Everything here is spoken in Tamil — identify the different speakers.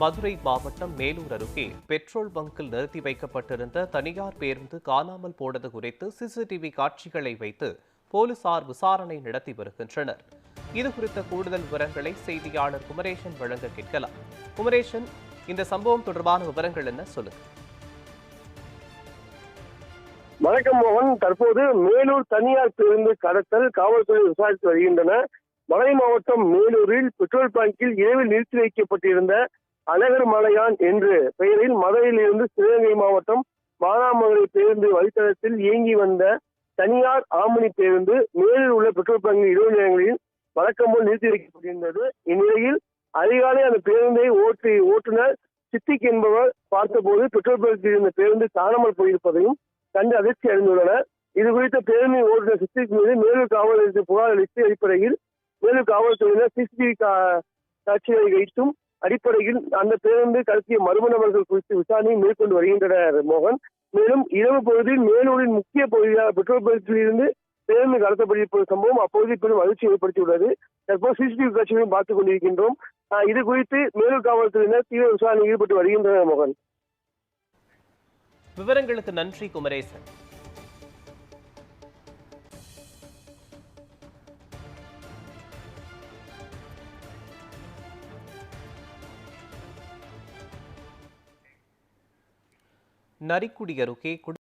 Speaker 1: மதுரை மாவட்டம் மேலூர் அருகே பெட்ரோல் பங்கில் நிறுத்தி வைக்கப்பட்டிருந்த தனியார் பேருந்து காணாமல் போனது குறித்து சிசிடிவி காட்சிகளை வைத்து போலீசார் விசாரணை நடத்தி வருகின்றனர். இதுகுறித்த கூடுதல் விவரங்களை செய்தியாளர் குமரேசன் வழங்க கேட்கலாம். குமரேசன், இந்த சம்பவம் தொடர்பான விவரங்கள் என்ன, சொல்லுங்க.
Speaker 2: வணக்கம் மோகன். தற்போது மேலூர் தனியார் பேருந்து கடத்தல் காவல்துறை விசாரித்து வருகின்றன. மதுரை மாவட்டம் மேலூரில் பெட்ரோல் பங்கில் இரவில் நிறுத்தி வைக்கப்பட்டிருந்த அழகர் மலையான் என்ற பெயரில் மதுரையில் இருந்து சிவகங்கை மாவட்டம் மானாமதுரை பேருந்து வழித்தடத்தில் இயங்கி வந்த தனியார் ஆம்னி பேருந்து மேலூர் உள்ள பெட்ரோல் பங்கு இரவு நேரங்களில் வழக்கம் போல் நிறுத்தி வைக்கப்பட்டிருந்தது. இந்நிலையில் அதிகாலை அந்த பேருந்தை ஓட்டுநர் சித்திக் என்பவர் பார்த்தபோது பெட்ரோல் பங்கில் இருந்த பேருந்து காணாமல் போயிருப்பதையும் கண்டு அதிர்ச்சி அடைந்துள்ளனர். இது குறித்த பேருந்தின் ஓட்டுநர் சித்திக் மீது மேலூர் காவல்துறைக்கு புகார் அளித்து அடிப்படையில் மேலூர் காவல்துறையினர் சிசிடிவி காட்சிகளை வைத்தும் அடிப்படையில் அந்த பேருந்து கடத்திய மர்ம நபர்கள் குறித்து விசாரணை மேற்கொண்டு வருகின்றனர் மோகன். மேலும் இரவு பகுதியில் மேலூரின் முக்கிய பகுதியாக பெட்ரோல் பங்கில் இருந்து பேருந்து கடத்தப்பட்டிருப்பது சம்பவம் அப்பகுதி பெரும் அதிர்ச்சி ஏற்படுத்தியுள்ளது. தற்போது சிசிடிவி காட்சிகளையும் பார்த்துக் கொண்டிருக்கின்றோம். இது குறித்து மேலூர் காவல்துறையினர் தீவிர விசாரணையில் ஈடுபட்டு வருகின்றனர் மோகன்.
Speaker 1: விவரங்களுக்கு நன்றி குமரேசன். நரிக்குடி அருகே